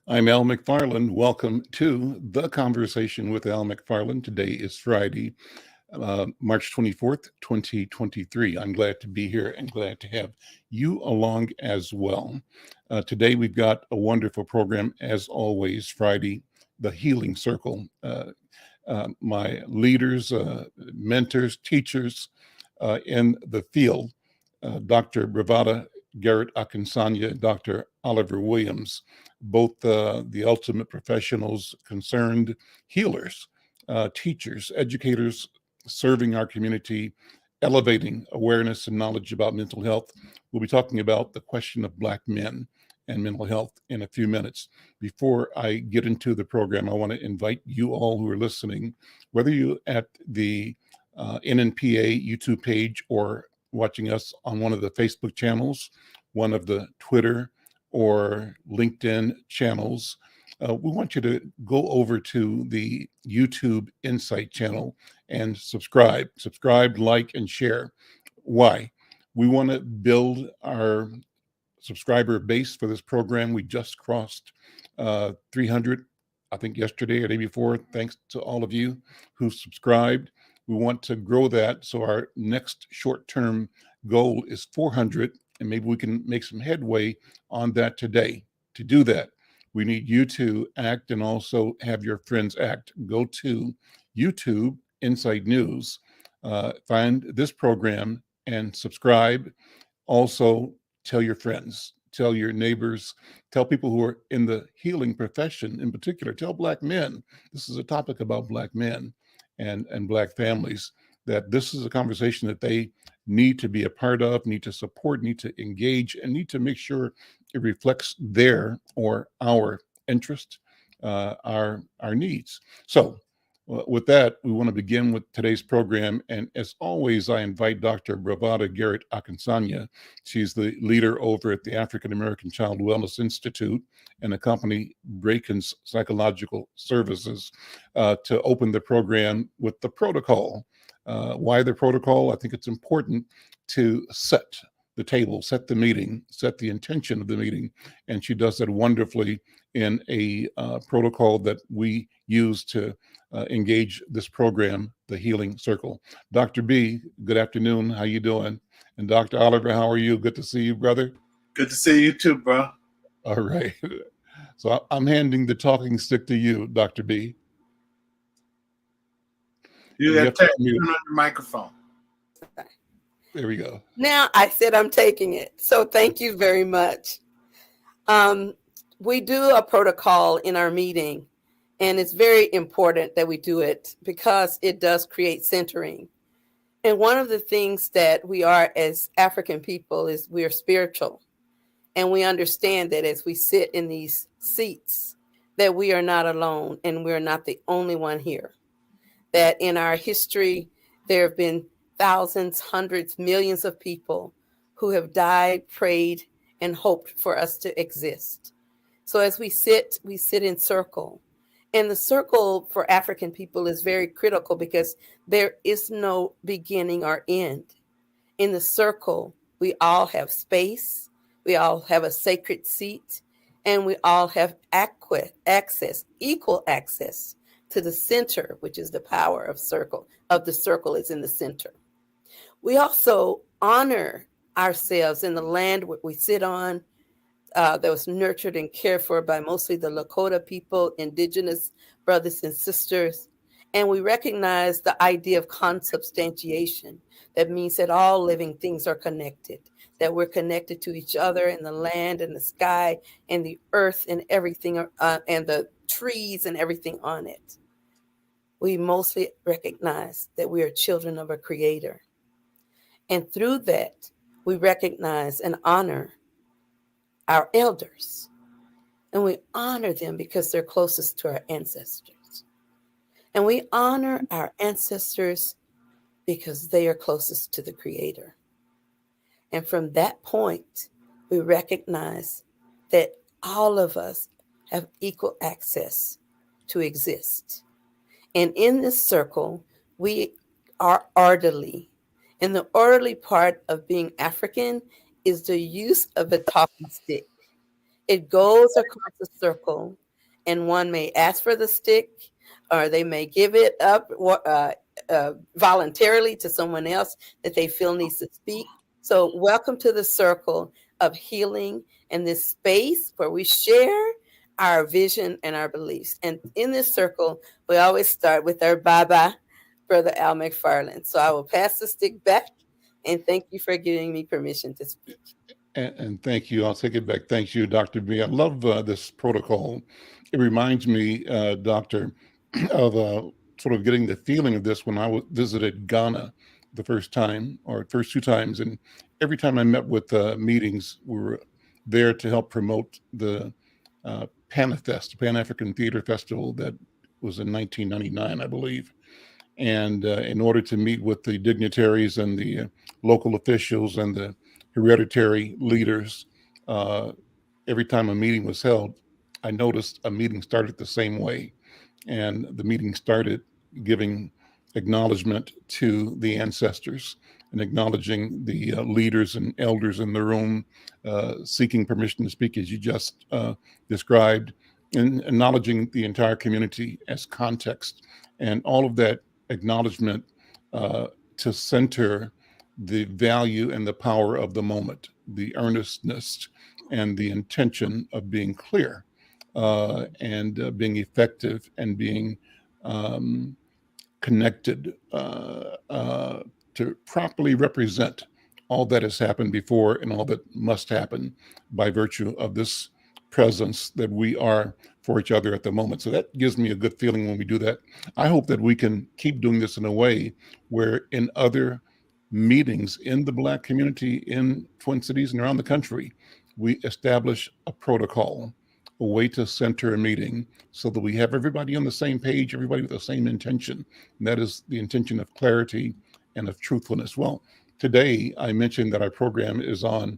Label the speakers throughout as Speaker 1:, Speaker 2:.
Speaker 1: I'm Al McFarlane. Welcome to The Conversation with Al McFarlane. Today is Friday, March 24th, 2023. I'm glad to be here and glad to have you along as well. Today we've got a wonderful program, as always, Friday, the Healing Circle. My leaders, mentors, teachers in the field, Dr. Bravada Garrett-Akinsanya, Dr. Oliver Williams, both the ultimate professionals concerned, healers, teachers, educators, serving our community, elevating awareness and knowledge about mental health. We'll be talking about the question of Black men and mental health in a few minutes. Before I get into the program, I want to invite you all who are listening, whether you're at the NNPA YouTube page or watching us on one of the Facebook channels, one of the Twitter or LinkedIn channels, we want you to go over to the YouTube Insight channel and subscribe, like, and share. Why? We want to build our subscriber base for this program. We just crossed 300, I think yesterday or the day before, thanks to all of you who subscribed. We want to grow that. So our next short-term goal is 400, and maybe we can make some headway on that today. To do that, we need you to act and also have your friends act. Go to YouTube Inside News, find this program and subscribe. Also, tell your friends, tell your neighbors, tell people who are in the healing profession in particular, tell Black men. This is a topic about Black men and Black families, that this is a conversation that they need to be a part of, need to support, need to engage, and need to make sure it reflects their or our interest, our needs. So with that, we want to begin with today's program. And as always, I invite Dr. Bravada Garrett-Akinsanya. She's the leader over at the African American Child Wellness Institute and the company Braken's Psychological Services to open the program with the protocol. Why the protocol? I think it's important to set the table, set the meeting, set the intention of the meeting. And she does that wonderfully in a protocol that we use to engage this program, the Healing Circle. Dr. B, good afternoon. How you doing? And Dr. Oliver, how are you? Good to see you, brother.
Speaker 2: Good to see you too, bro.
Speaker 1: All right. So I'm handing the talking stick to you, Dr. B.
Speaker 2: You have to turn on your microphone.
Speaker 1: There we go.
Speaker 3: Now I said I'm taking it. So thank you very much. We do a protocol in our meeting, and it's very important that we do it because it does create centering. And one of the things that we are as African people is we are spiritual. And we understand that as we sit in these seats, that we are not alone and we're not the only one here. That in our history, there have been thousands, hundreds, millions of people who have died, prayed, and hoped for us to exist. So as we sit in circle. And the circle for African people is very critical because there is no beginning or end. In the circle, we all have space, we all have a sacred seat, and we all have equal access to the center, which is the power of the circle is in the center. We also honor ourselves in the land where we sit on, that was nurtured and cared for by mostly the Lakota people, indigenous brothers and sisters. And we recognize the idea of consubstantiation. That means that all living things are connected, that we're connected to each other in the land and the sky and the earth and everything, and the trees and everything on it. We mostly recognize that we are children of a creator. And through that, we recognize and honor our elders. And we honor them because they're closest to our ancestors. And we honor our ancestors because they are closest to the Creator. And from that point, we recognize that all of us have equal access to exist. And in this circle, we are orderly. And the orderly part of being African is the use of a talking stick. It goes across the circle, and one may ask for the stick, or they may give it up voluntarily to someone else that they feel needs to speak. So welcome to the circle of healing and this space where we share our vision and our beliefs. And in this circle, we always start with our Baba, Brother Al McFarlane. So I will pass the stick back, and thank you for giving me permission to speak.
Speaker 1: And thank you. I'll take it back. Thank you, Dr. B. I love this protocol. It reminds me, Doctor, of sort of getting the feeling of this when I visited Ghana the first time, or first 2 times. And every time I met with meetings, we were there to help promote the PANAFest, Pan-African Theater Festival, that was in 1999, I believe. And in order to meet with the dignitaries and the local officials and the hereditary leaders, every time a meeting was held, I noticed a meeting started the same way. And the meeting started giving acknowledgement to the ancestors and acknowledging the leaders and elders in the room, seeking permission to speak, as you just described, and acknowledging the entire community as context. And all of that acknowledgement to center the value and the power of the moment, the earnestness and the intention of being clear and being effective and being connected to properly represent all that has happened before and all that must happen by virtue of this presence that we are for each other at the moment. So that gives me a good feeling when we do that. I hope that we can keep doing this in a way where in other meetings in the Black community in Twin Cities and around the country, we establish a protocol, a way to center a meeting so that we have everybody on the same page, everybody with the same intention. And that is the intention of clarity and of truthfulness. Well, today I mentioned that our program is on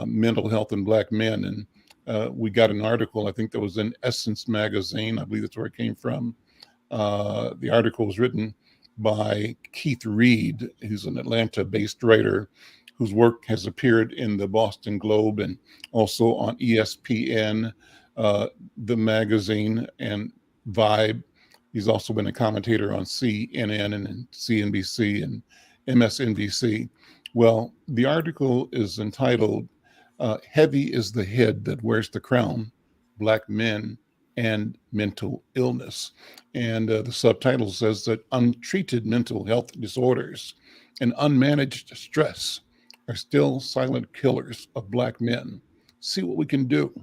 Speaker 1: mental health in Black men. And we got an article, I think that was in Essence magazine. I believe that's where it came from. The article was written by Keith Reed, who's an Atlanta-based writer whose work has appeared in the Boston Globe and also on ESPN, the magazine, and Vibe. He's also been a commentator on CNN and CNBC and MSNBC. Well, the article is entitled, Heavy is the Head That Wears the Crown, Black Men and Mental Illness. And the subtitle says that untreated mental health disorders and unmanaged stress are still silent killers of Black men. See what we can do.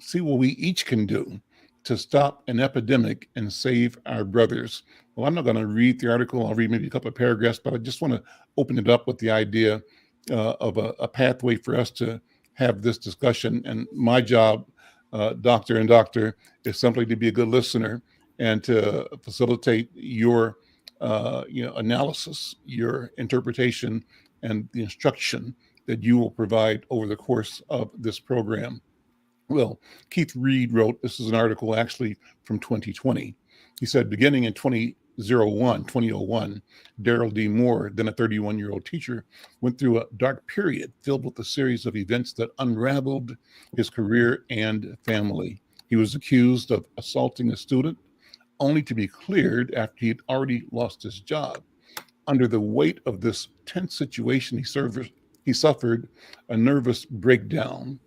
Speaker 1: See what we each can do to stop an epidemic and save our brothers. Well, I'm not going to read the article. I'll read maybe a couple of paragraphs, but I just want to open it up with the idea of a pathway for us to have this discussion. And my job, Doctor, is simply to be a good listener and to facilitate your analysis, your interpretation, and the instruction that you will provide over the course of this program. Well, Keith Reed wrote, this is an article actually from 2020. He said, beginning in 2001, Daryl D. Moore, then a 31-year-old teacher, went through a dark period filled with a series of events that unraveled his career and family. He was accused of assaulting a student, only to be cleared after he'd already lost his job. Under the weight of this tense situation, he suffered a nervous breakdown.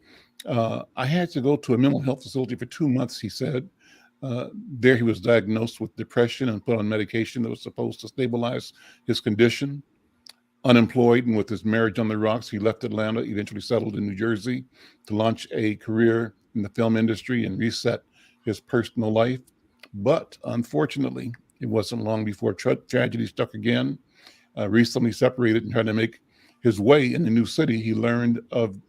Speaker 1: I had to go to a mental health facility for 2 months, he said. There he was diagnosed with depression and put on medication that was supposed to stabilize his condition. Unemployed and with his marriage on the rocks, he left Atlanta, eventually settled in New Jersey to launch a career in the film industry and reset his personal life. But unfortunately, it wasn't long before tragedy struck again. Recently separated and trying to make his way in the new city, he learned of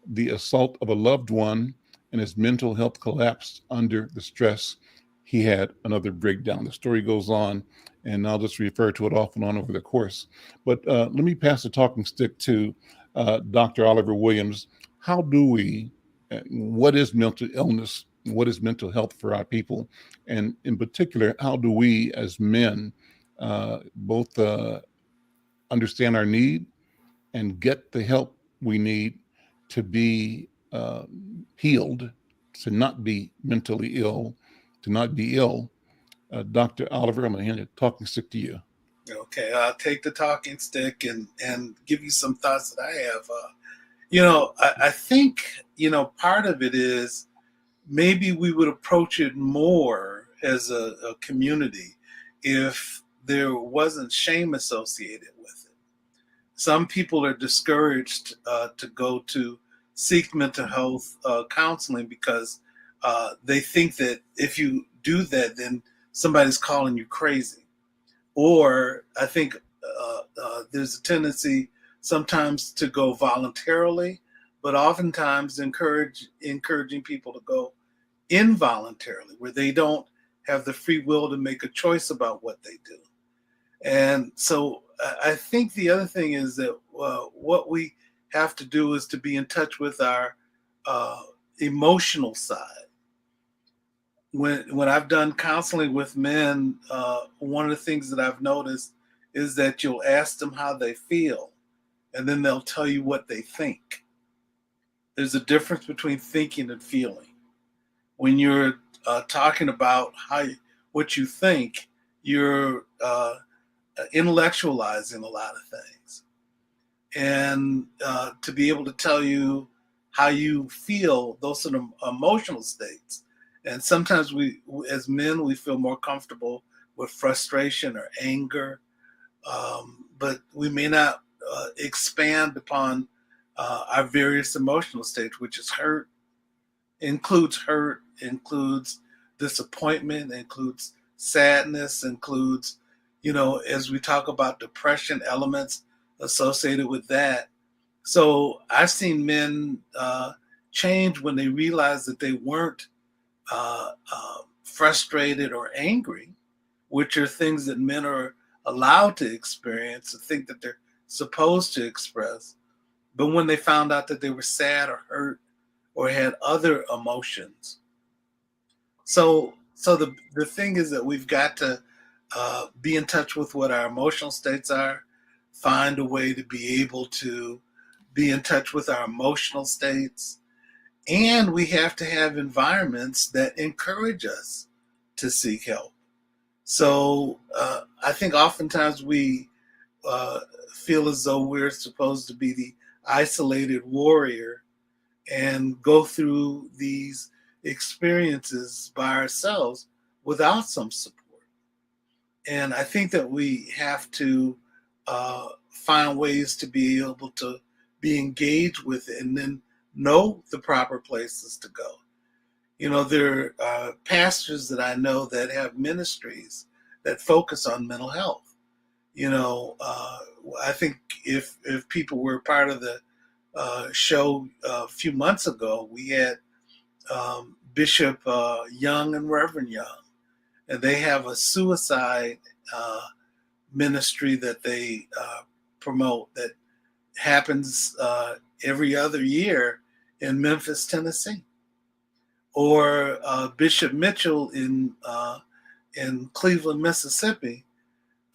Speaker 1: the assault of a loved one, and his mental health collapsed under the stress. He had another breakdown. The story goes on, and I'll just refer to it off and on over the course. But let me pass the talking stick to Dr. Oliver Williams. How do we, what is mental illness? What is mental health for our people? And in particular, how do we as men both understand our need and get the help we need to be healed, to not be mentally ill, to not be ill. Dr. Oliver, I'm going to hand the talking stick to you.
Speaker 2: Okay, I'll take the talking stick and give you some thoughts that I have. I think, part of it is maybe we would approach it more as a community if there wasn't shame associated with it. Some people are discouraged to go to seek mental health counseling because they think that if you do that, then somebody's calling you crazy. Or I think there's a tendency sometimes to go voluntarily, but oftentimes encouraging people to go involuntarily, where they don't have the free will to make a choice about what they do. And so I think the other thing is that what we have to do is to be in touch with our emotional side. When I've done counseling with men, one of the things that I've noticed is that you'll ask them how they feel, and then they'll tell you what they think. There's a difference between thinking and feeling. When you're talking about what you think, you're intellectualizing a lot of things. And to be able to tell you how you feel, those are the emotional states. And sometimes we, as men, we feel more comfortable with frustration or anger, but we may not expand upon our various emotional states, which is hurt, includes disappointment, includes sadness, includes, as we talk about depression, elements associated with that. So I've seen men change when they realize that they weren't frustrated or angry, which are things that men are allowed to experience and think that they're supposed to express. But when they found out that they were sad or hurt or had other emotions. So the thing is that we've got to be in touch with what our emotional states are, find a way to be able to be in touch with our emotional states. And we have to have environments that encourage us to seek help. So I think oftentimes we feel as though we're supposed to be the isolated warrior and go through these experiences by ourselves without some support. And I think that we have to find ways to be able to be engaged with it and then know the proper places to go. There are pastors that I know that have ministries that focus on mental health. I think if people were part of the show a few months ago, we had Bishop Young and Reverend Young, and they have a suicide ministry that they promote that happens every other year in Memphis, Tennessee. Or Bishop Mitchell in Cleveland, Mississippi,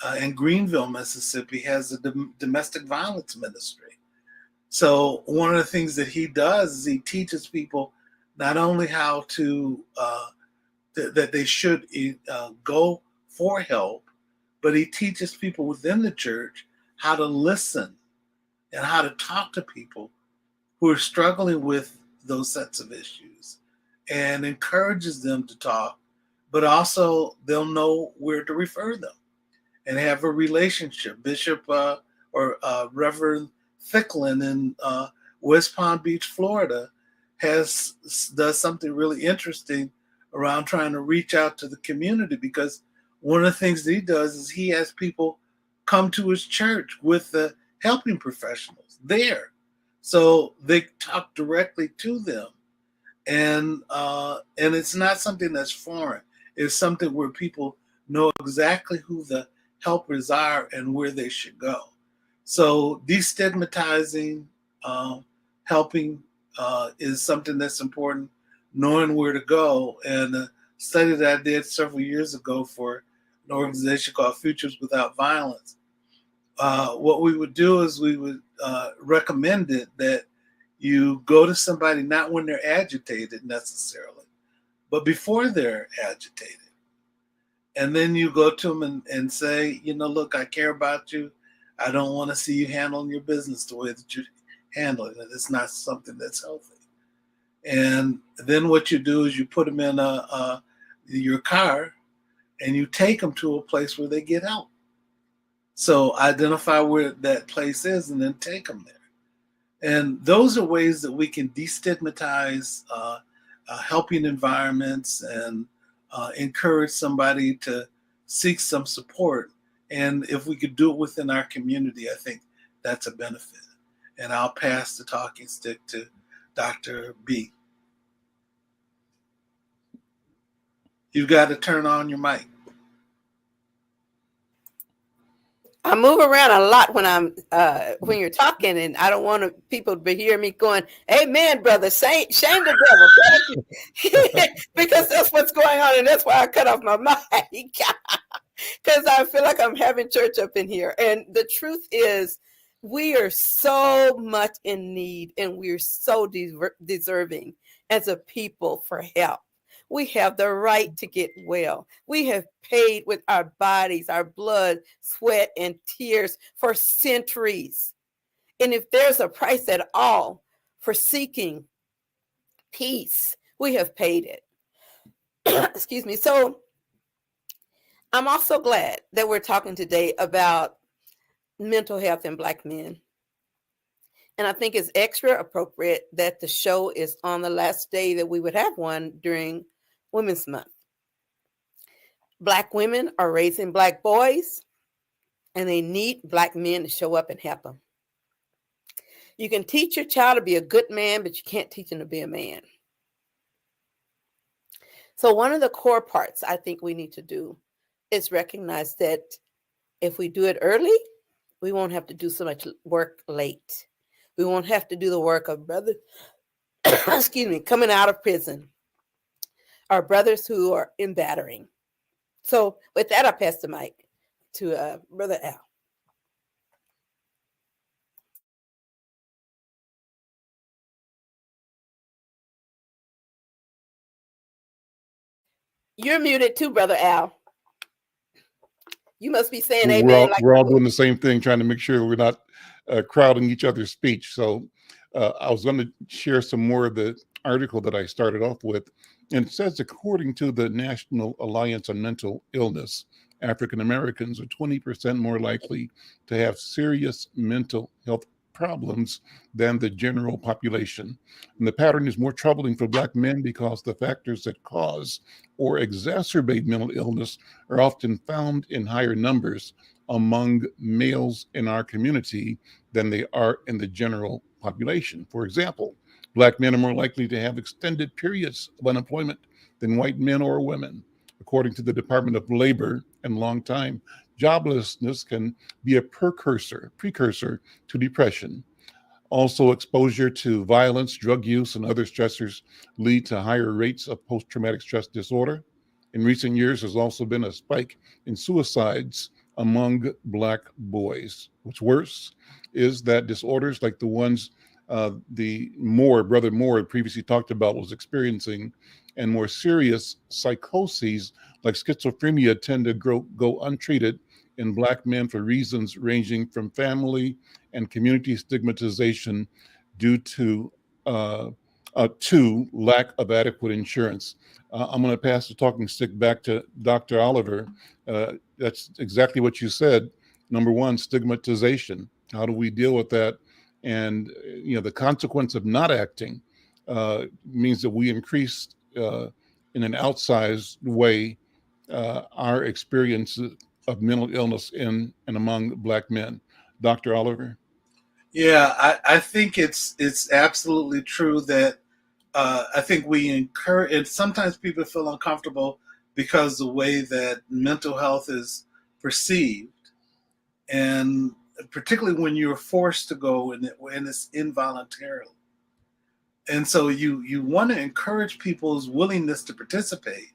Speaker 2: and Greenville, Mississippi, has a domestic violence ministry. So one of the things that he does is he teaches people not only how to that they should go for help, but he teaches people within the church how to listen and how to talk to people who are struggling with those sets of issues, and encourages them to talk, but also they'll know where to refer them and have a relationship. Bishop or Reverend Thicklin in West Palm Beach, Florida, does something really interesting around trying to reach out to the community, because one of the things that he does is he has people come to his church with the helping professionals there. So they talk directly to them. And it's not something that's foreign. It's something where people know exactly who the helpers are and where they should go. So destigmatizing, helping is something that's important, knowing where to go. And a study that I did several years ago for an organization called Futures Without Violence, what we would do is we would recommend it that You go to somebody not when they're agitated necessarily, but before they're agitated. And then you go to them and say, look, I care about you. I don't want to see you handling your business the way that you're handling it. It's not something that's healthy. And then what you do is you put them in your car and you take them to a place where they get out. So identify where that place is and then take them there. And those are ways that we can destigmatize helping environments and encourage somebody to seek some support. And if we could do it within our community, I think that's a benefit. And I'll pass the talking stick to Dr. B. You've got to turn on your mic.
Speaker 3: I move around a lot when you're talking, and I don't want people to hear me going, "Amen, brother. Shame the devil," because that's what's going on, and that's why I cut off my mic because I feel like I'm having church up in here. And the truth is, we are so much in need, and we're so deserving as a people for help. We have the right to get well. We have paid with our bodies, our blood, sweat, and tears for centuries. And if there's a price at all for seeking peace, we have paid it. Excuse me. So I'm also glad that we're talking today about mental health in Black men. And I think it's extra appropriate that the show is on the last day that we would have one during Women's Month. Black women are raising Black boys, and they need Black men to show up and help them. You can teach your child to be a good man, but you can't teach him to be a man. So one of the core parts I think we need to do is recognize that if we do it early, we won't have to do so much work late. We won't have to do the work of brothers, coming out of prison, our brothers who are in battering. So with that, I pass the mic to Brother Al. You're muted too, Brother Al. You must be saying amen.
Speaker 1: We're all doing the same thing, trying to make sure we're not crowding each other's speech. So I was going to share some more of the article that I started off with. And it says, according to the National Alliance on Mental Illness, African Americans are 20% more likely to have serious mental health problems than the general population. And the pattern is more troubling for Black men because the factors that cause or exacerbate mental illness are often found in higher numbers among males in our community than they are in the general population. For example, Black men are more likely to have extended periods of unemployment than white men or women. According to the Department of Labor and Long-Time Joblessness can be a precursor to depression. Also, exposure to violence, drug use, and other stressors lead to higher rates of post-traumatic stress disorder. In recent years, there's also been a spike in suicides among Black boys. What's worse is that disorders like the ones Brother Moore previously talked about was experiencing, and more serious psychoses like schizophrenia tend to go untreated in Black men for reasons ranging from family and community stigmatization due to lack of adequate insurance. I'm going to pass the talking stick back to Dr. Oliver. That's exactly what you said. Number one, stigmatization. How do we deal with that? And the consequence of not acting means that we increase in an outsized way our experience of mental illness in and among Black men. Dr. Oliver?
Speaker 2: Yeah, I think it's absolutely true that I think we encourage, and sometimes people feel uncomfortable because the way that mental health is perceived, and particularly when you're forced to go and it's involuntarily. And so you want to encourage people's willingness to participate.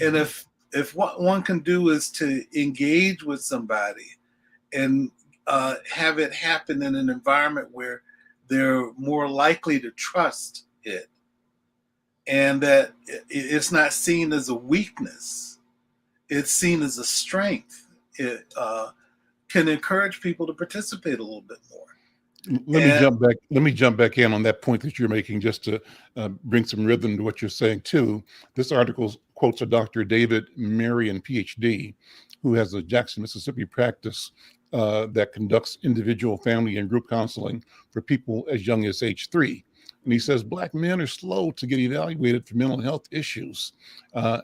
Speaker 2: And if what one can do is to engage with somebody and have it happen in an environment where they're more likely to trust it, and that it's not seen as a weakness, it's seen as a strength. It can encourage people to participate a little bit more.
Speaker 1: Let me jump back in on that point that you're making, just to bring some rhythm to what you're saying too. This article quotes a Dr. David Marion, PhD, who has a Jackson, Mississippi practice that conducts individual, family, and group counseling for people as young as age 3. And he says Black men are slow to get evaluated for mental health issues.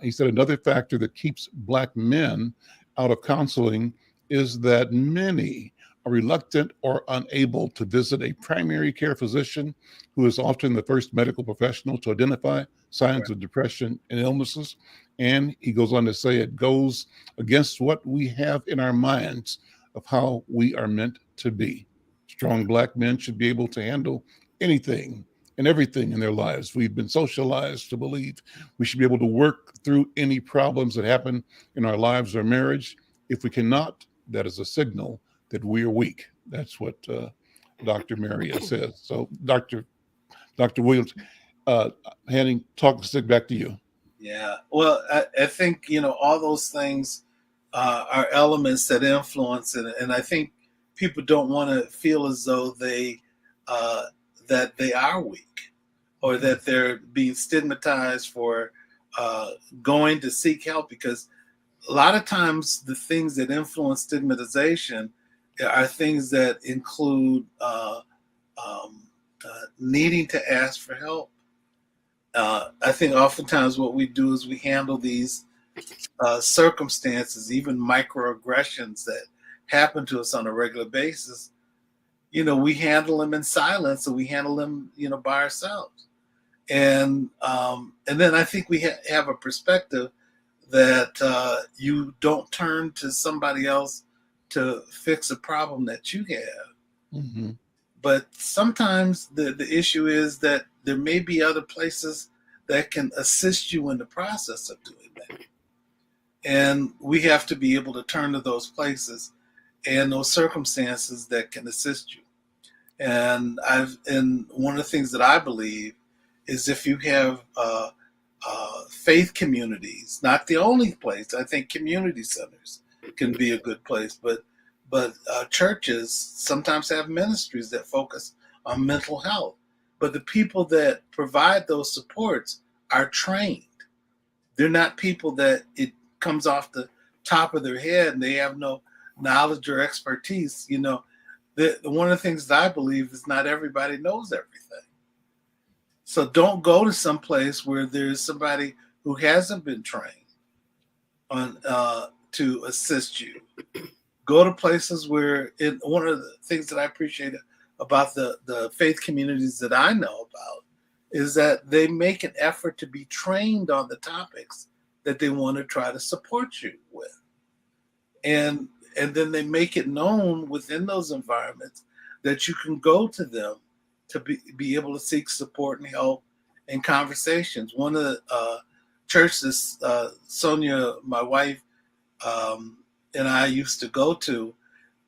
Speaker 1: He said another factor that keeps Black men out of counseling is that many are reluctant or unable to visit a primary care physician, who is often the first medical professional to identify signs of depression and illnesses. And he goes on to say it goes against what we have in our minds of how we are meant to be. Strong Black men should be able to handle anything and everything in their lives. We've been socialized to believe we should be able to work through any problems that happen in our lives or marriage. If we cannot, that is a signal that we are weak. That's what Dr. Maria says. So, Dr. Williams, handing talking stick back to you.
Speaker 2: Yeah, well, I think all those things are elements that influence it, and I think people don't want to feel as though that they are weak, or that they're being stigmatized for going to seek help, because a lot of times the things that influence stigmatization are things that include needing to ask for help. I think oftentimes what we do is we handle these circumstances, even microaggressions that happen to us on a regular basis. We handle them in silence, and we handle them, by ourselves. And then I think we have a perspective that you don't turn to somebody else to fix a problem that you have.
Speaker 1: Mm-hmm.
Speaker 2: But sometimes the issue is that there may be other places that can assist you in the process of doing that. And we have to be able to turn to those places and those circumstances that can assist you. And one of the things that I believe is, if you have faith communities, not the only place. I think community centers can be a good place, but churches sometimes have ministries that focus on mental health. But the people that provide those supports are trained. They're not people that it comes off the top of their head and they have no knowledge or expertise. One of the things that I believe is not everybody knows everything. So don't go to some place where there's somebody who hasn't been trained on to assist you. Go to places where one of the things that I appreciate about the faith communities that I know about is that they make an effort to be trained on the topics that they want to try to support you with. And then they make it known within those environments that you can go to them to be able to seek support and help and conversations. One of the churches, Sonia, my wife, and I used to go to,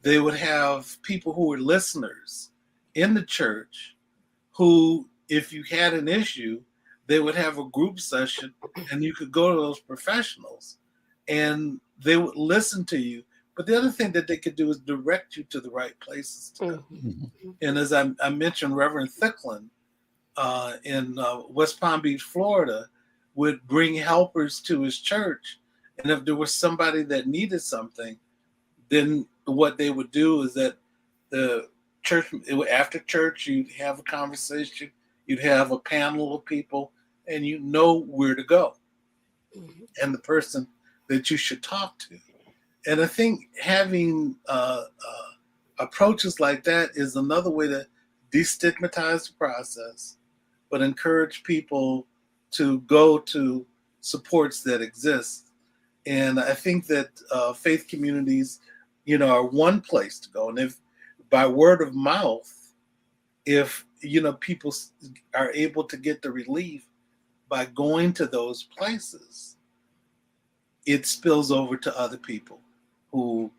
Speaker 2: they would have people who were listeners in the church who, if you had an issue, they would have a group session and you could go to those professionals and they would listen to you. But the other thing that they could do is direct you to the right places to go. Mm-hmm. And as I mentioned, Reverend Thicklin in West Palm Beach, Florida, would bring helpers to his church. And if there was somebody that needed something, then what they would do is that the church, after church, you'd have a conversation, you'd have a panel of people, and you know where to go and the person that you should talk to. And I think having approaches like that is another way to destigmatize the process, but encourage people to go to supports that exist. And I think that faith communities, are one place to go. And if by word of mouth, if, people are able to get the relief by going to those places, it spills over to other people who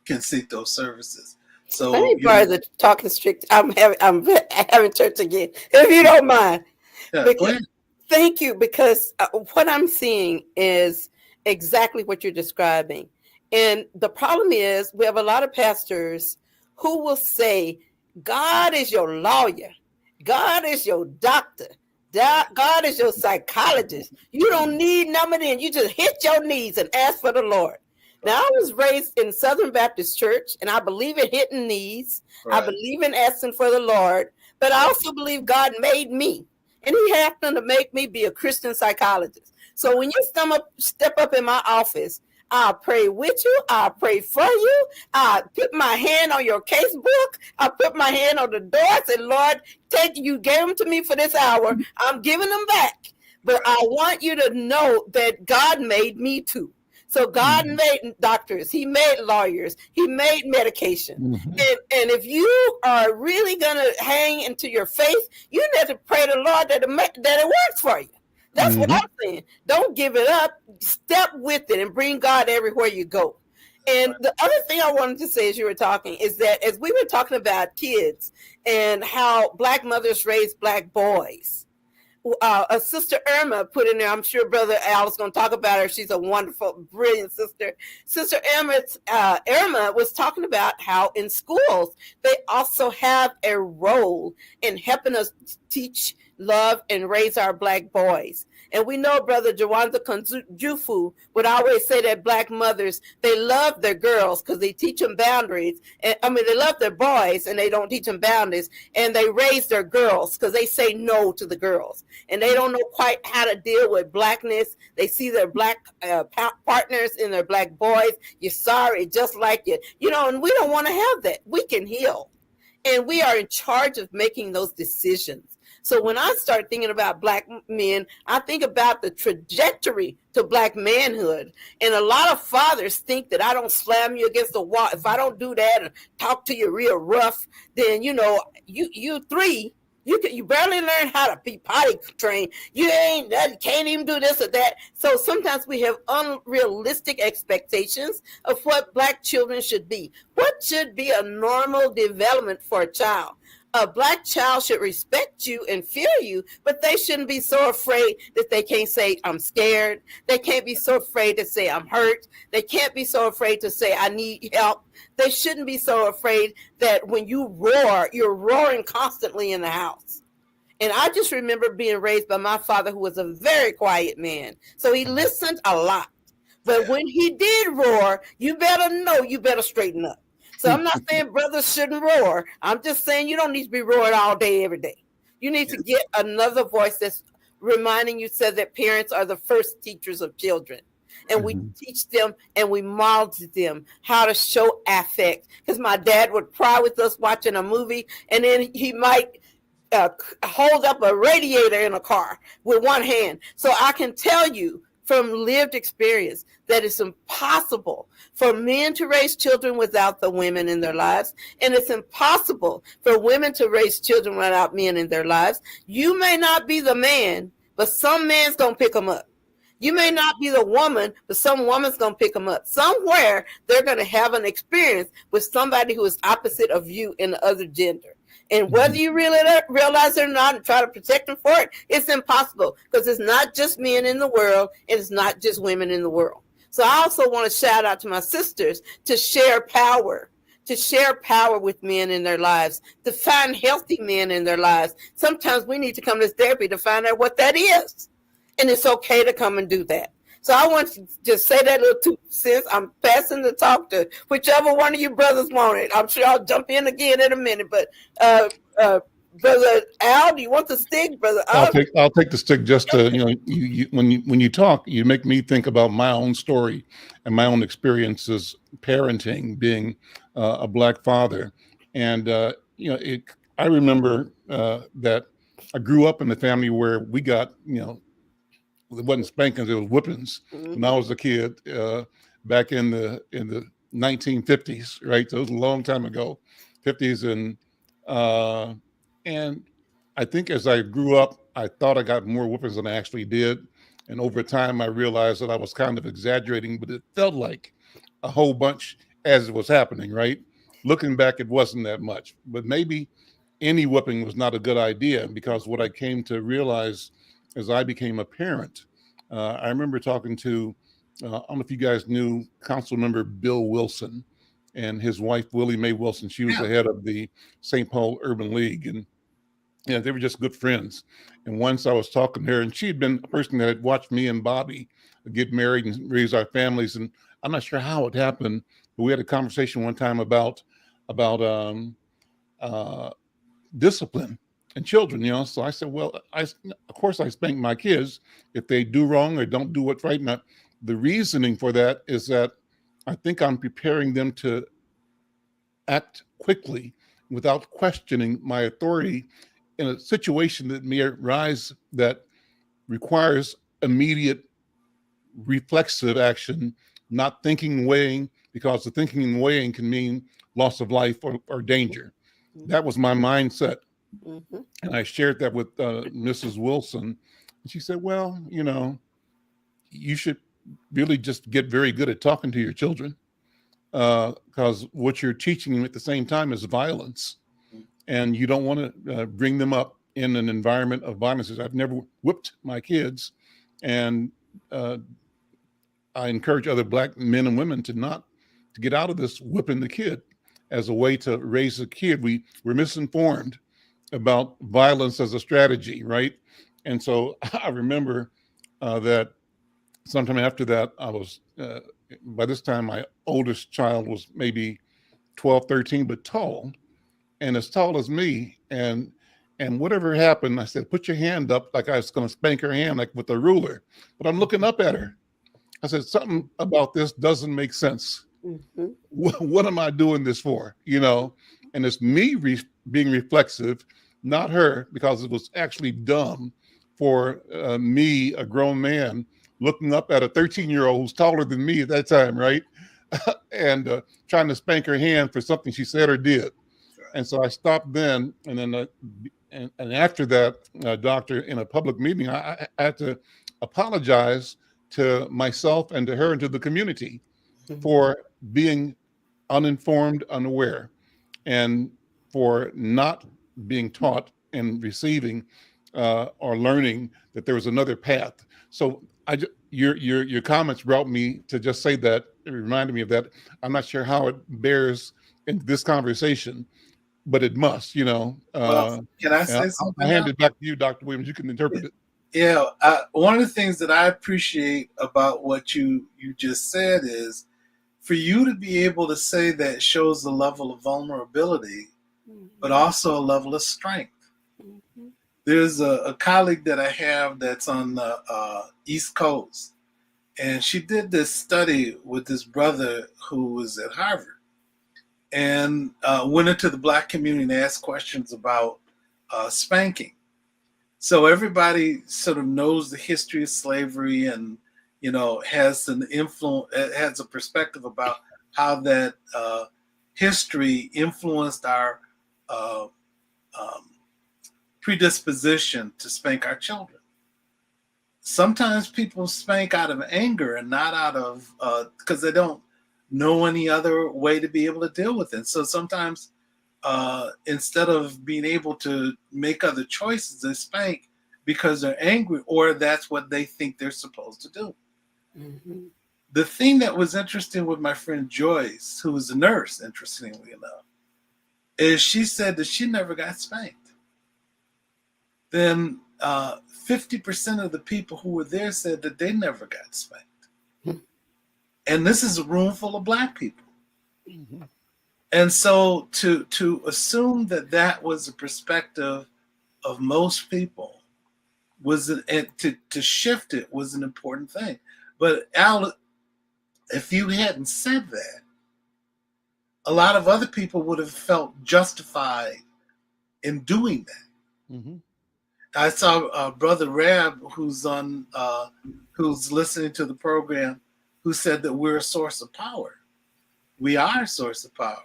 Speaker 2: can seek those services.
Speaker 3: Let
Speaker 2: So
Speaker 3: me borrow the talking strict. I'm having church again, if you don't mind.
Speaker 2: yeah, go ahead.
Speaker 3: Thank you, because what I'm seeing is exactly what you're describing. And the problem is we have a lot of pastors who will say, God is your lawyer. God is your doctor. God is your psychologist. You don't need none of them. You just hit your knees and ask for the Lord. Now, I was raised in Southern Baptist Church, and I believe in hitting knees.
Speaker 2: Right.
Speaker 3: I believe in asking for the Lord, but I also believe God made me. And he happened to make me be a Christian psychologist. So when you step up in my office, I'll pray with you. I'll pray for you. I'll put my hand on your casebook. I'll put my hand on the door. I said, Lord, you gave them to me for this hour. I'm giving them back. But I want you to know that God made me too. So God made doctors, he made lawyers, he made medication. And if you are really going to hang into your faith, you need to pray to the Lord that it works for you. That's what I'm saying. Don't give it up. Step with it and bring God everywhere you go. And the other thing I wanted to say as you were talking is that as we were talking about kids and how Black mothers raise Black boys, a sister Irma put in there. I'm sure Brother Al is going to talk about her. She's a wonderful, brilliant sister. Sister Irma was talking about how in schools they also have a role in helping us teach, love, and raise our Black boys. And we know Brother Jawanda Kunjufu would always say that Black mothers, they love their girls because they teach them boundaries. They love their boys and they don't teach them boundaries. And they raise their girls because they say no to the girls. And they don't know quite how to deal with Blackness. They see their Black partners in their Black boys. You're sorry, just like you. And we don't want to have that. We can heal. And we are in charge of making those decisions. So when I start thinking about Black men, I think about the trajectory to Black manhood. And a lot of fathers think that I don't slam you against the wall. If I don't do that and talk to you real rough, then, you barely learn how to be potty trained. You can't even do this or that. So sometimes we have unrealistic expectations of what Black children should be. What should be a normal development for a child? A Black child should respect you and fear you, but they shouldn't be so afraid that they can't say, I'm scared. They can't be so afraid to say, I'm hurt. They can't be so afraid to say, I need help. They shouldn't be so afraid that when you roar, you're roaring constantly in the house. And I just remember being raised by my father, who was a very quiet man. So he listened a lot. But when he did roar, you better straighten up. So I'm not saying brothers shouldn't roar. I'm just saying you don't need to be roaring all day, every day. You need to get another voice that's reminding you, said that parents are the first teachers of children. And we teach them and we model them how to show affect. Because my dad would cry with us watching a movie, and then he might hold up a radiator in a car with one hand. So I can tell you from lived experience that it's impossible for men to raise children without the women in their lives. And it's impossible for women to raise children without men in their lives. You may not be the man, but some man's going to pick them up. You may not be the woman, but some woman's going to pick them up. Somewhere they're going to have an experience with somebody who is opposite of you in the other gender. And whether you really realize it or not and try to protect them for it, it's impossible, because it's not just men in the world and it's not just women in the world. So I also want to shout out to my sisters to share power with men in their lives, to find healthy men in their lives. Sometimes we need to come to therapy to find out what that is. And it's okay to come and do that. So I want to just say that little 2 cents. I'm passing the talk to whichever one of you brothers want it. I'm sure I'll jump in again in a minute. But Brother Al, do you want the stick, Brother Al?
Speaker 1: I'll take the stick. Just to, when you talk, you make me think about my own story and my own experiences parenting, being a Black father, and I remember that I grew up in a family where we got it wasn't spankings, it was whippings when I was a kid back in the 1950s, right? So it was a long time ago, 50s. And I think as I grew up, I thought I got more whippings than I actually did. And over time, I realized that I was kind of exaggerating, but it felt like a whole bunch as it was happening, right? looking back, it wasn't that much, but maybe any whipping was not a good idea, because what I came to realize as I became a parent, I remember talking to, I don't know if you guys knew Council Member Bill Wilson and his wife, Willie Mae Wilson. She was the head of the St. Paul Urban League, and they were just good friends. And once I was talking to her, and she had been a person that had watched me and Bobby get married and raise our families. And I'm not sure how it happened, but we had a conversation one time about discipline and children, So I said, well, of course I spank my kids if they do wrong or don't do what's right. Now, the reasoning for that is that I think I'm preparing them to act quickly without questioning my authority in a situation that may arise that requires immediate reflexive action, not thinking, weighing, because the thinking and weighing can mean loss of life or danger. That was my mindset.
Speaker 3: Mm-hmm.
Speaker 1: And I shared that with Mrs. Wilson. And she said, well, you should really just get very good at talking to your children, because what you're teaching them at the same time is violence. And you don't want to bring them up in an environment of violence. I've never whipped my kids. And I encourage other Black men and women to get out of this whipping the kid as a way to raise a kid. We're misinformed about violence as a strategy, right? And so I remember that sometime after that, I was, by this time, my oldest child was maybe 12, 13, but tall, and as tall as me. And whatever happened, I said, put your hand up, like I was going to spank her hand, like with a ruler. But I'm looking up at her. I said, something about this doesn't make sense.
Speaker 3: Mm-hmm.
Speaker 1: What am I doing this for? And it's me being reflexive, not her, because it was actually dumb for me, a grown man, looking up at a 13-year-old who's taller than me at that time, right? And trying to spank her hand for something she said or did. And so I stopped then. And then and after that, doctor, in a public meeting, I had to apologize to myself and to her and to the community for being uninformed, unaware, and for not being taught and receiving or learning that there was another path. So your comments brought me to just say that. It reminded me of that. I'm not sure how it bears in this conversation, but it must,
Speaker 2: Well, can I say something?
Speaker 1: I'll hand it back to you, Dr. Williams. You can interpret it.
Speaker 2: Yeah, one of the things that I appreciate about what you just said is for you to be able to say that shows a level of vulnerability, but also a level of strength.
Speaker 3: Mm-hmm.
Speaker 2: There's a colleague that I have that's on the East Coast, and she did this study with this brother who was at Harvard, and went into the Black community and asked questions about spanking. So everybody sort of knows the history of slavery and, has an influence, has a perspective about how that history influenced our predisposition to spank our children. Sometimes people spank out of anger and not out of, because they don't know any other way to be able to deal with it. So sometimes instead of being able to make other choices, they spank because they're angry or that's what they think they're supposed to do.
Speaker 3: Mm-hmm.
Speaker 2: The thing that was interesting with my friend Joyce, who was a nurse, interestingly enough, is she said that she never got spanked. Then 50% of the people who were there said that they never got spanked. Mm-hmm. And this is a room full of Black people. Mm-hmm. And so to assume that that was the perspective of most people and to shift it was an important thing. But Al, if you hadn't said that, a lot of other people would have felt justified in doing that. Mm-hmm. I saw Brother Rab, who's listening to the program, who said that we're a source of power. We are a source of power.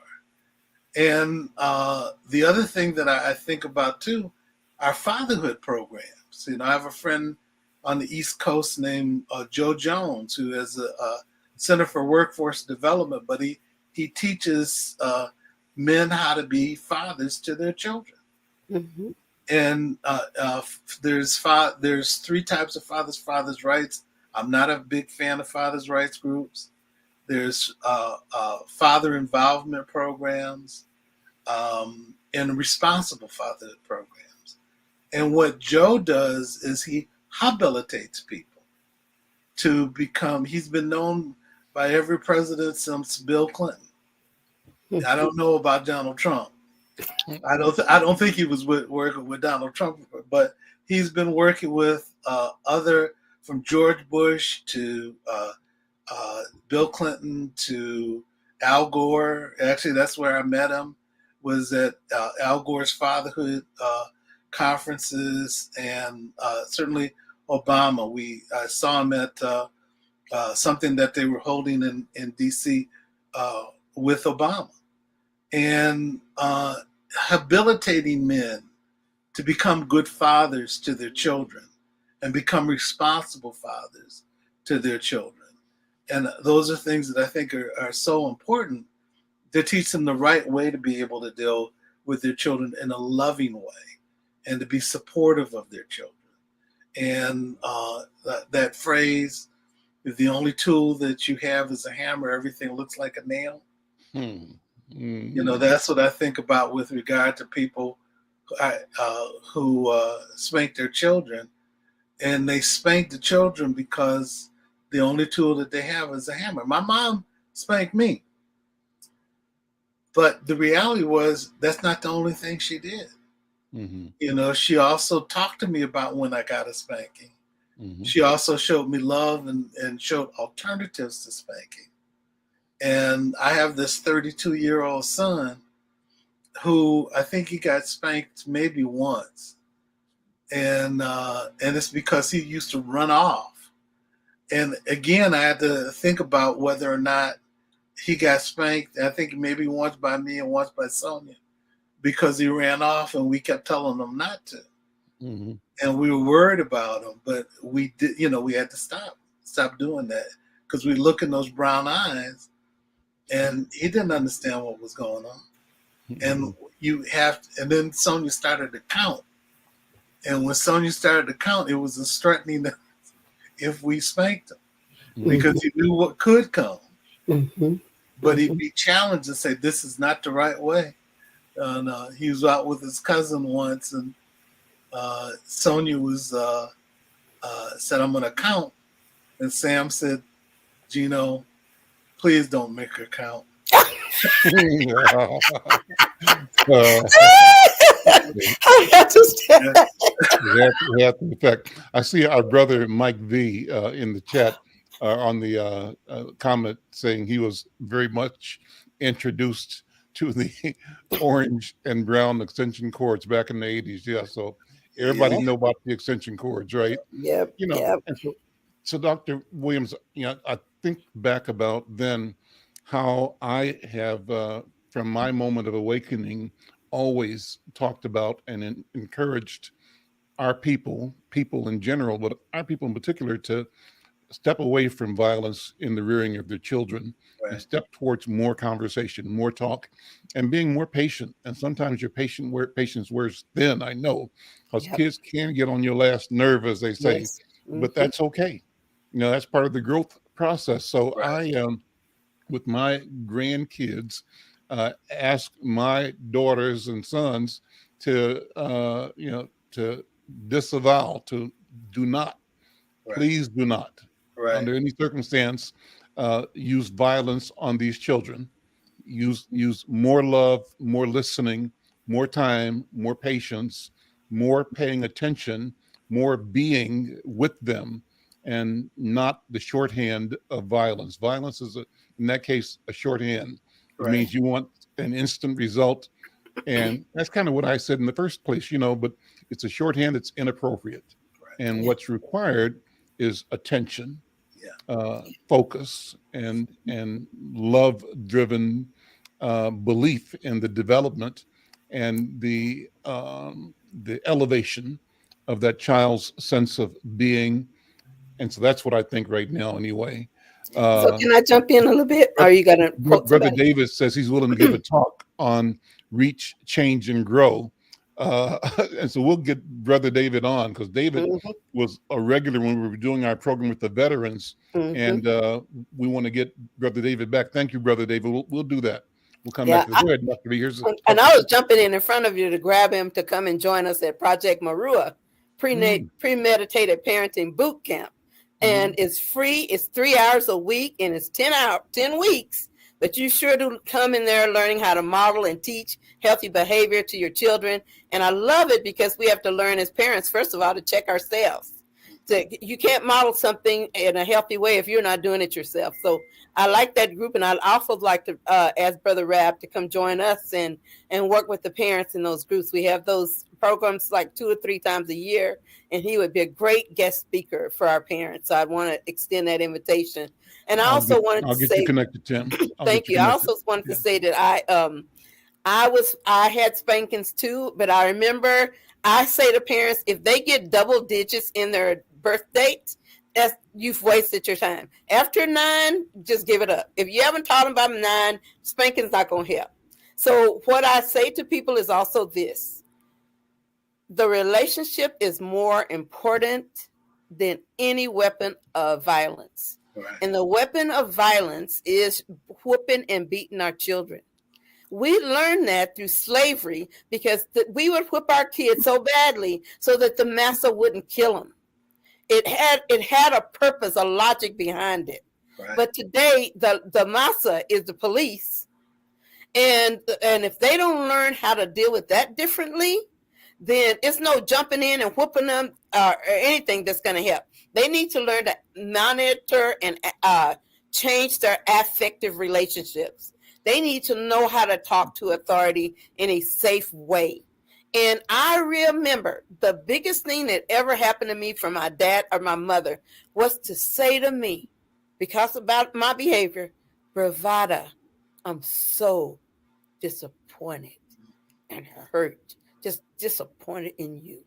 Speaker 2: And the other thing that I think about too, our fatherhood programs. I have a friend on the East Coast named Joe Jones, who has a Center for Workforce Development, but he teaches men how to be fathers to their children.
Speaker 3: Mm-hmm.
Speaker 2: And there's 3 types of fathers' rights. I'm not a big fan of fathers' rights groups. There's father involvement programs and responsible father programs. And what Joe does is he habilitates people to become, he's been known by every president since Bill Clinton. I don't know about Donald Trump. I don't think he was working with Donald Trump, but he's been working with other, from George Bush to Bill Clinton to Al Gore. Actually, that's where I met him, was at Al Gore's fatherhood conferences, and certainly Obama. I saw him at something that they were holding in D.C. With Obama. And habilitating men to become good fathers to their children and become responsible fathers to their children. And those are things that I think are so important to teach them the right way to be able to deal with their children in a loving way and to be supportive of their children. And that phrase, if the only tool that you have is a hammer, everything looks like a nail. You know, that's what I think about with regard to people who spank their children. And they spank the children because the only tool that they have is a hammer. My mom spanked me. But the reality was that's not the only thing she did.
Speaker 1: Mm-hmm.
Speaker 2: You know, she also talked to me about when I got a spanking.
Speaker 1: Mm-hmm.
Speaker 2: She also showed me love and showed alternatives to spanking. And I have this 32-year-old son who I think he got spanked maybe once. And it's because he used to run off. And again, I had to think about whether or not he got spanked. I think maybe once by me and once by Sonia, because he ran off and we kept telling him not to.
Speaker 1: Mm-hmm.
Speaker 2: And we were worried about him, but we did, we had to stop doing that, because we look in those brown eyes and he didn't understand what was going on. Mm-hmm. And then Sonia started to count. And when Sonia started to count, it was a threatening that if we spanked him, mm-hmm. because he knew what could come.
Speaker 3: Mm-hmm.
Speaker 2: But he'd be challenged and say, this is not the right way. And he was out with his cousin once, and Sonia was said, I'm going to count. And Sam said, Gino, please don't make her count.
Speaker 1: In fact, I see our brother Mike V in the chat on the comment saying he was very much introduced to the orange and brown extension cords back in the 80s. Yeah, so everybody know about the extension cords, right?
Speaker 3: Yep.
Speaker 1: Yep. So Dr. Williams, I think back about then how I have, from my moment of awakening, always talked about and encouraged our people in general, but our people in particular, to step away from violence in the rearing of their children, right, and step towards more conversation, more talk, and being more patient. And sometimes your patience wears thin, I know, because kids can get on your last nerve, as they say, but that's okay. That's part of the growth process. So right. I, with my grandkids, ask my daughters and sons to, to disavow, to do not, please do not, under any circumstance, use violence on these children. Use more love, more listening, more time, more patience, more paying attention, more being with them, and not the shorthand of violence. Violence is, in that case, a shorthand. It means you want an instant result. And that's kind of what I said in the first place, but it's a shorthand that's inappropriate. And what's required is attention, focus, and love-driven belief in the development and the elevation of that child's sense of being. And so that's what I think right now, anyway.
Speaker 3: So can I jump in a little bit? Or are you going to quote
Speaker 1: Brother
Speaker 3: somebody?
Speaker 1: Davis says he's willing to give a talk on Reach, Change, and Grow. And so we'll get Brother David on, because David was a regular when we were doing our program with the veterans. And we want to get Brother David back. Thank you, Brother David. We'll do that. We'll come back to the Good.
Speaker 3: And I was jumping in front of you to grab him to come and join us at Project Marua premeditated parenting boot camp. And it's free. It's 3 hours a week, and it's 10 weeks. But you sure do come in there learning how to model and teach healthy behavior to your children. And I love it because we have to learn as parents, first of all, to check ourselves. You can't model something in a healthy way if you're not doing it yourself. So I like that group, and I'd also like to ask Brother Rab to come join us and work with the parents in those groups. We have those programs like 2 or 3 times a year, and he would be a great guest speaker for our parents. So I want to extend that invitation. And I also wanted to say,
Speaker 1: I'll get you connected, Tim.
Speaker 3: Thank you. I also wanted to say that I had spankings too, but I remember I say to parents, if they get double digits in their birth date, you've wasted your time. After 9, just give it up. If you haven't taught them by 9, spanking's not going to help. So what I say to people is also this: the relationship is more important than any weapon of violence. Right. And the weapon of violence is whooping and beating our children. We learned that through slavery, because we would whip our kids so badly so that the master wouldn't kill them. It had a purpose, a logic behind it. Right. But today, the massa is the police. And if they don't learn how to deal with that differently, then it's no jumping in and whooping them or anything that's going to help. They need to learn to monitor and change their affective relationships. They need to know how to talk to authority in a safe way. And I remember the biggest thing that ever happened to me from my dad or my mother was to say to me, because about my behavior, Bravada, I'm so disappointed and hurt, just disappointed in you.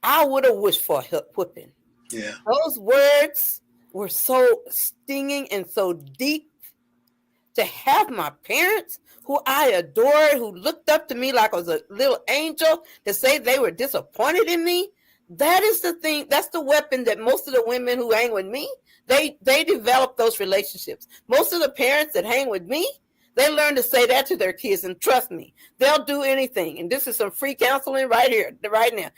Speaker 3: I would have wished for a whipping. Yeah. Those words were so stinging and so deep. To have my parents, who I adored, who looked up to me like I was a little angel, to say they were disappointed in me, that is the thing. That's the weapon that most of the women who hang with me, they develop those relationships. Most of the parents that hang with me, they learn to say that to their kids, and trust me, they'll do anything. And this is some free counseling right here, right now.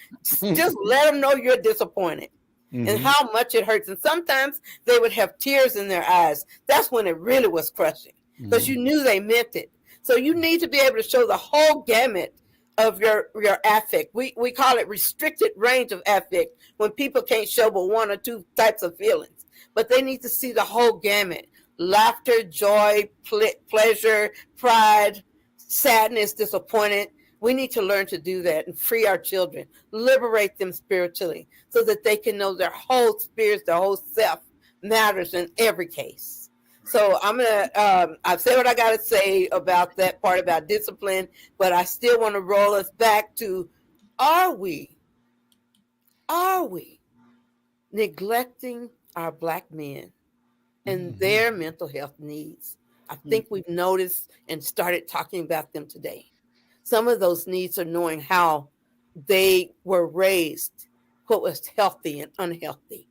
Speaker 3: Just let them know you're disappointed. And how much it hurts. And sometimes they would have tears in their eyes. That's when it really was crushing, because you knew they meant it. So you need to be able to show the whole gamut of your affect. We call it restricted range of affect, when people can't show but 1 or 2 types of feelings. But they need to see the whole gamut: laughter, joy, pleasure, pride, sadness, disappointment. We need to learn to do that and free our children, liberate them spiritually, so that they can know their whole spirit, their whole self matters in every case. So I've said what I got to say about that part about discipline, but I still want to roll us back to, are we neglecting our Black men and their mental health needs? I think we've noticed and started talking about them today. Some of those needs are knowing how they were raised, what was healthy and unhealthy,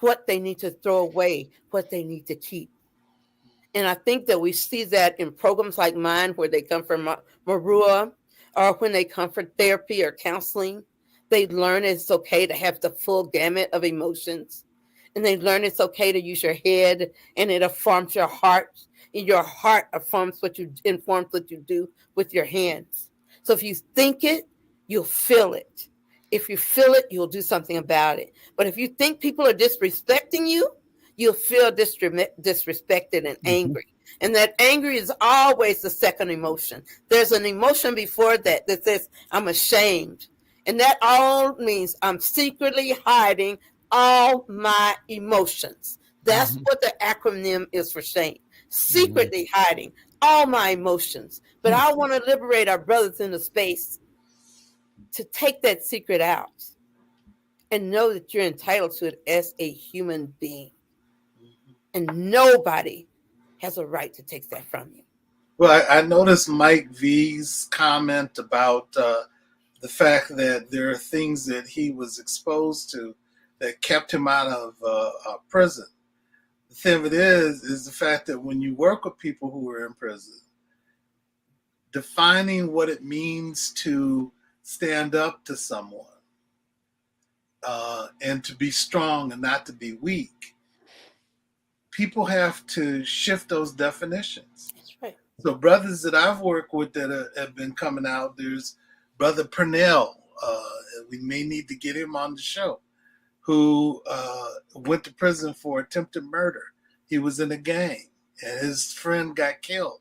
Speaker 3: what they need to throw away, what they need to keep. And I think that we see that in programs like mine, where they come from Marua, or when they come for therapy or counseling. They learn it's okay to have the full gamut of emotions. And they learn it's okay to use your head, and it informs your heart. And your heart informs what you do with your hands. So if you think it, you'll feel it. If you feel it, you'll do something about it. But if you think people are disrespecting you, you'll feel disrespected and angry. And that angry is always the second emotion. There's an emotion before that says, I'm ashamed. And that all means I'm secretly hiding all my emotions. That's what the acronym is for shame. Secretly hiding all my emotions. But I want to liberate our brothers in the space to take that secret out and know that you're entitled to it as a human being. And nobody has a right to take that from you.
Speaker 2: Well, I noticed Mike V's comment about the fact that there are things that he was exposed to that kept him out of prison. The thing of it is the fact that when you work with people who are in prison, defining what it means to stand up to someone and to be strong and not to be weak, people have to shift those definitions.
Speaker 3: That's right.
Speaker 2: So brothers that I've worked with that have been coming out, there's Brother Purnell. We may need to get him on the show, who went to prison for attempted murder. He was in a gang, and his friend got killed.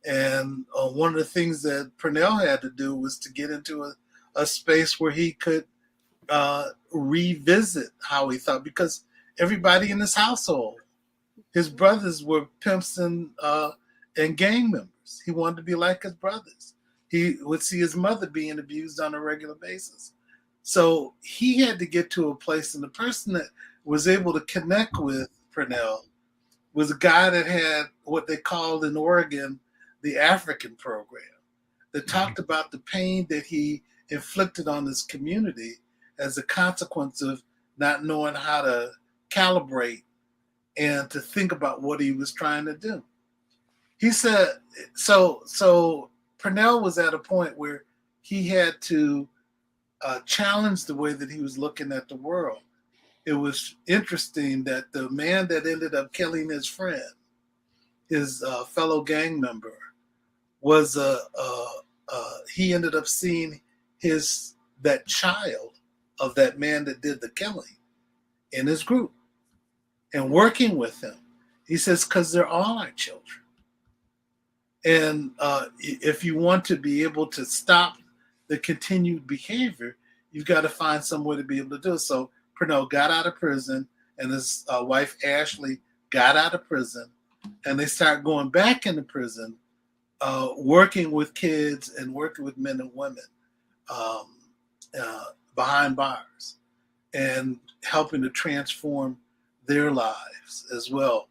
Speaker 2: And one of the things that Purnell had to do was to get into a space where he could revisit how he thought, because everybody in his household, his brothers were pimps and gang members. He wanted to be like his brothers. He would see his mother being abused on a regular basis. So he had to get to a place, and the person that was able to connect with Purnell was a guy that had what they called in Oregon the African program, that talked about the pain that he inflicted on his community as a consequence of not knowing how to calibrate and to think about what he was trying to do. He said, so Purnell was at a point where he had to challenge the way that he was looking at the world. It was interesting that the man that ended up killing his friend, his fellow gang member, was he ended up seeing that child of that man that did the killing in his group and working with him. He says, because they're all our children. And if you want to be able to stop the continued behavior, you've got to find some way to be able to do it. So Purnell got out of prison, and his wife Ashley got out of prison, and they start going back into prison, working with kids and working with men and women behind bars and helping to transform their lives as well.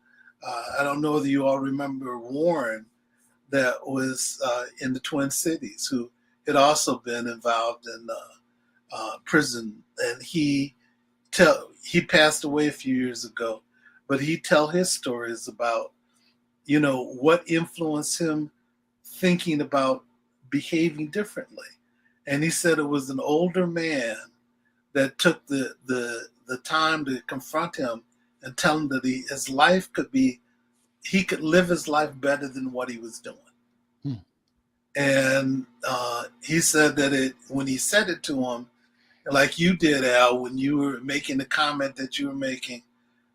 Speaker 2: I don't know whether you all remember Warren, that was in the Twin Cities, who had also been involved in prison, and he passed away a few years ago, but he tell his stories about, what influenced him thinking about behaving differently. And he said it was an older man that took the time to confront him and tell him that his life he could live his life better than what he was doing. And he said that when he said it to him, like you did, Al, when you were making the comment that you were making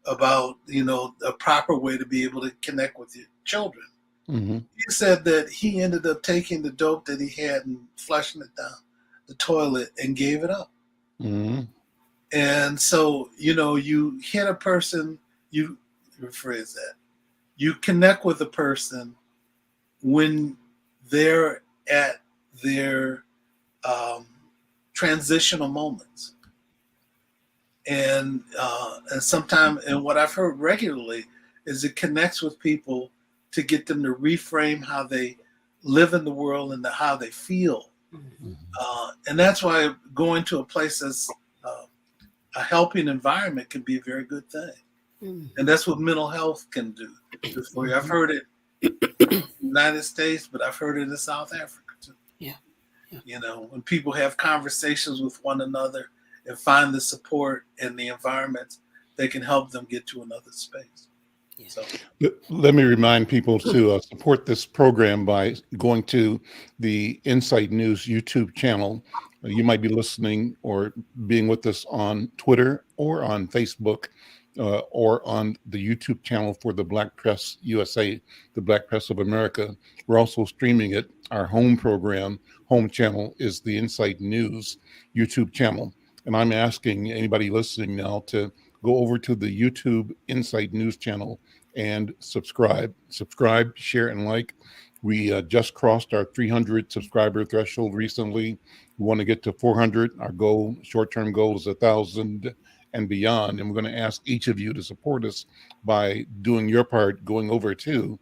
Speaker 2: about, a proper way to be able to connect with your children. Mm-hmm. He said that he ended up taking the dope that he had and flushing it down the toilet and gave it up. Mm-hmm. And so, you hit a person, you rephrase that, you connect with a person when they're at their transitional moments. And sometimes, and what I've heard regularly is it connects with people to get them to reframe how they live in the world and how they feel. Mm-hmm. And that's why going to a place that's a helping environment can be a very good thing. Mm-hmm. And that's what mental health can do for you. I've heard it in the United States, but I've heard it in South Africa too. Yeah. When people have conversations with one another and find the support and the environments, they can help them get to another space. Yeah. So
Speaker 1: let me remind people to support this program by going to the Insight News YouTube channel. You might be listening or being with us on Twitter or on Facebook or on the YouTube channel for the Black Press USA, the Black Press of America. We're also streaming it. Our home channel is the Insight News YouTube channel. And I'm asking anybody listening now to go over to the YouTube Insight News channel and subscribe, share, and like. We just crossed our 300 subscriber threshold recently. We want to get to 400. Our goal, short-term goal, is 1,000 and beyond. And we're going to ask each of you to support us by doing your part, going over to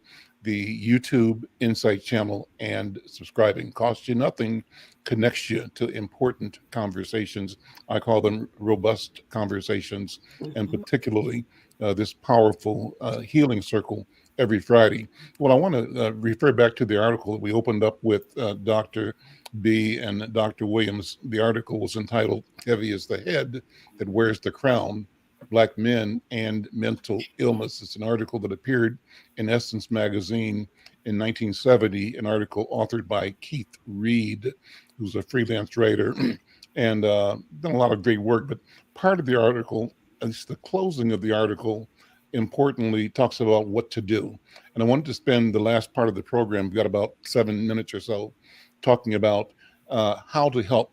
Speaker 1: the YouTube Insight channel and subscribing. Costs you nothing, connects you to important conversations. I call them robust conversations, and particularly this powerful healing circle every Friday. Well, I want to refer back to the article that we opened up with Dr. B and Dr. Williams. The article was entitled "Heavy is the Head That Wears the Crown, Black Men and Mental Illness." It's an article that appeared in Essence magazine in 1970, an article authored by Keith Reed, who's a freelance writer and done a lot of great work. But part of the article, at least the closing of the article, importantly talks about what to do. And I wanted to spend the last part of the program, we've got about 7 minutes or so, talking about how to help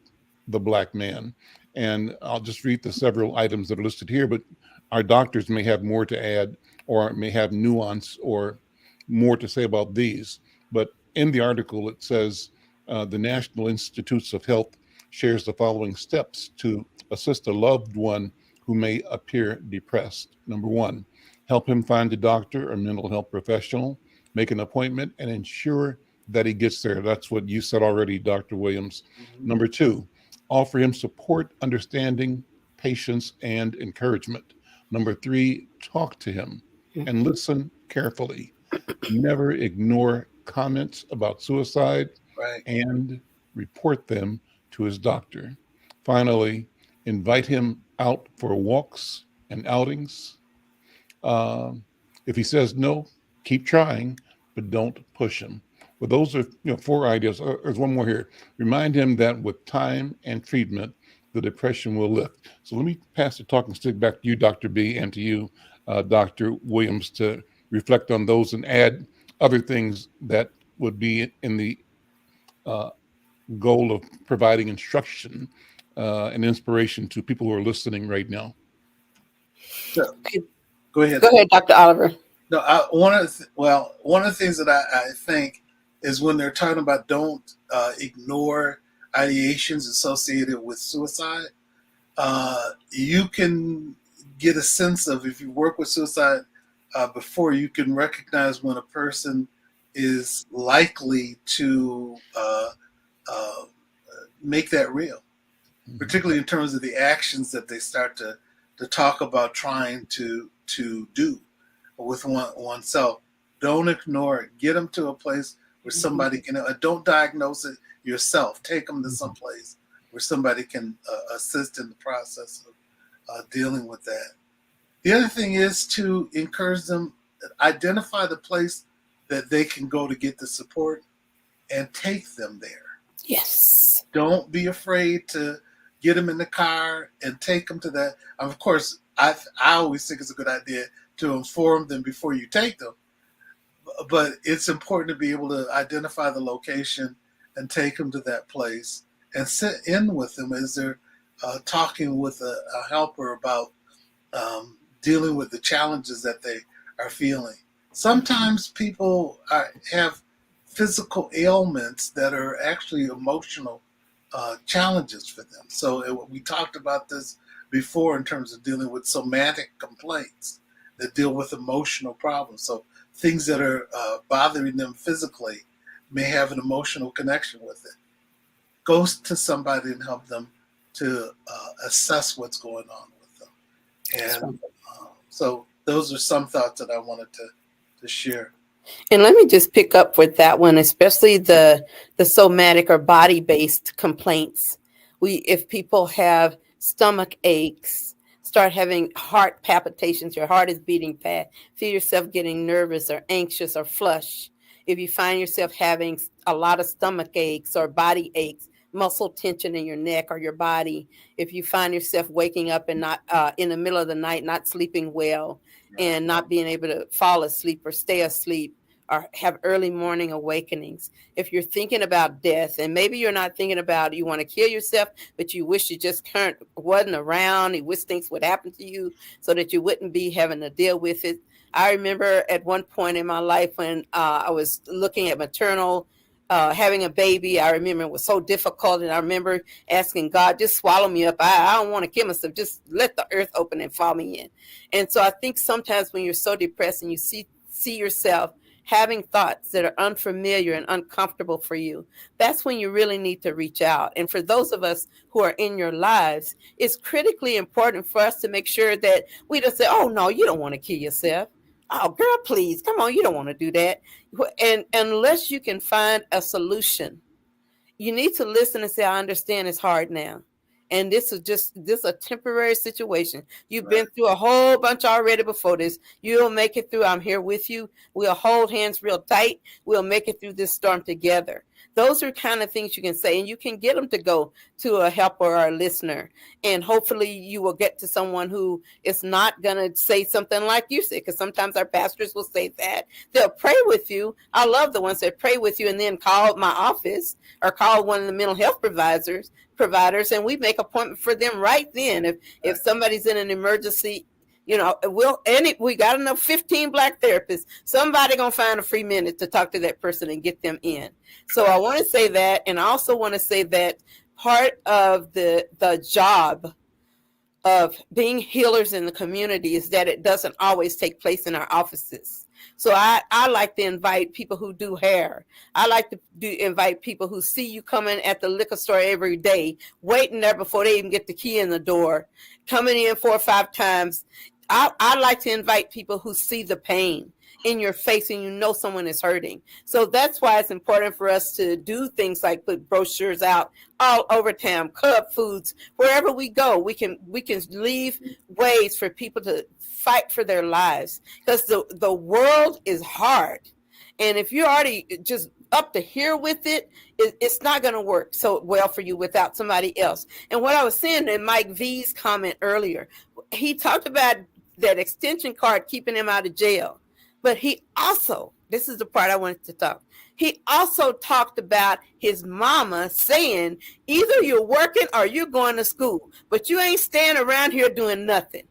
Speaker 1: the Black man. And I'll just read the several items that are listed here, but our doctors may have more to add or may have nuance or more to say about these. But in the article, it says the National Institutes of Health shares the following steps to assist a loved one who may appear depressed. Number one, help him find a doctor or mental health professional, make an appointment, and ensure that he gets there. That's what you said already, Dr. Williams. Mm-hmm. Number two, offer him support, understanding, patience, and encouragement. Number three, talk to him and listen carefully. Never ignore comments about suicide, right, and report them to his doctor. Finally, invite him out for walks and outings. If he says no, keep trying, but don't push him. Well, those are 4 ideas. There's one more here. Remind him that with time and treatment, the depression will lift. So let me pass the talking stick back to you, Dr. B, and to you, Dr. Williams, to reflect on those and add other things that would be in the goal of providing instruction and inspiration to people who are listening right now.
Speaker 2: So, go ahead.
Speaker 3: Go ahead, Dr. Oliver.
Speaker 2: No, one of the things that I think is when they're talking about don't ignore ideations associated with suicide. You can get a sense of, if you work with suicide before, you can recognize when a person is likely to make that real, particularly in terms of the actions that they start to talk about trying to do with oneself. Don't ignore it. Get them to a place where somebody can, don't diagnose it yourself. Take them to some place where somebody can assist in the process of dealing with that. The other thing is to encourage them, identify the place that they can go to get the support and take them there.
Speaker 3: Yes.
Speaker 2: Don't be afraid to get them in the car and take them to that. Of course, I always think it's a good idea to inform them before you take them. But it's important to be able to identify the location and take them to that place and sit in with them as they're talking with a helper about dealing with the challenges that they are feeling. Sometimes people have physical ailments that are actually emotional challenges for them. So we talked about this before in terms of dealing with somatic complaints that deal with emotional problems. So things that are bothering them physically may have an emotional connection with it. Go to somebody and help them to assess what's going on with them. And so those are some thoughts that I wanted to share.
Speaker 3: And let me just pick up with that one, especially the somatic or body-based complaints. If people have stomach aches, start having heart palpitations, your heart is beating fast, feel yourself getting nervous or anxious or flush. If you find yourself having a lot of stomach aches or body aches, muscle tension in your neck or your body, if you find yourself waking up and not in the middle of the night, not sleeping well and not being able to fall asleep or stay asleep or have early morning awakenings, if you're thinking about death, and maybe you're not thinking about you want to kill yourself, but you wish you just wasn't around, you wish things would happen to you so that you wouldn't be having to deal with it. I remember at one point in my life when I was looking at maternal having a baby, I remember it was so difficult. And I remember asking God, just swallow me up. I don't want to kill myself. Just let the earth open and fall me in. And so I think sometimes when you're so depressed and you see yourself having thoughts that are unfamiliar and uncomfortable for you, that's when you really need to reach out. And for those of us who are in your lives, it's critically important for us to make sure that we don't say, oh, no, you don't want to kill yourself. Oh, girl, please, come on, you don't want to do that. And unless you can find a solution, you need to listen and say, I understand it's hard now. And this is a temporary situation. You've been through a whole bunch already before this. You'll make it through. I'm here with you. We'll hold hands real tight. We'll make it through this storm together. Those are kind of things you can say, and you can get them to go to a helper or a listener. And hopefully you will get to someone who is not going to say something like you said, because sometimes our pastors will say that. They'll pray with you. I love the ones that pray with you and then call my office or call one of the mental health providers, and we make appointment for them right then. If somebody's in an emergency, we got enough 15 Black therapists. Somebody gonna find a free minute to talk to that person and get them in. So I want to say that, and I also want to say that part of the job of being healers in the community is that it doesn't always take place in our offices. So I like to invite people who do hair. I like to invite people who see you coming at the liquor store every day, waiting there before they even get the key in the door, coming in 4 or 5 times. I like to invite people who see the pain in your face and you know someone is hurting. So that's why it's important for us to do things like put brochures out all over town, Cub Foods, wherever we go. We can leave ways for people to fight for their lives, because the world is hard. And if you're already just up to here with it, it's not going to work so well for you without somebody else. And what I was saying in Mike V's comment earlier, he talked about that extension card keeping him out of jail. But he also, this is the part I wanted to talk, he also talked about his mama saying, either you're working or you're going to school, but you ain't staying around here doing nothing.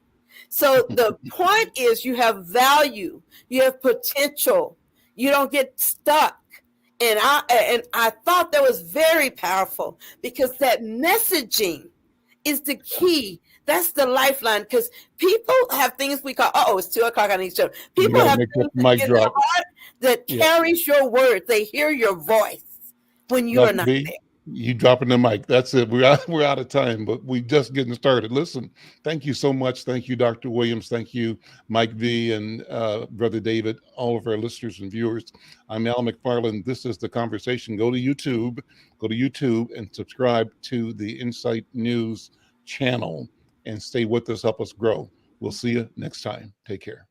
Speaker 3: So the point is, you have value, you have potential, you don't get stuck. And I thought that was very powerful, because that messaging is the key. That's the lifeline, because people have things we call, it's 2 o'clock, I need to show. People have things in their heart that carries your words. They hear your voice when you are not there.
Speaker 1: You dropping the mic. That's it. We're out of time, but we just getting started. Listen, thank you so much. Thank you, Dr. Williams. Thank you, Mike V and Brother David, all of our listeners and viewers. I'm Al McFarlane. This is The Conversation. Go to YouTube and subscribe to the Insight News channel and stay with us, help us grow. We'll see you next time. Take care.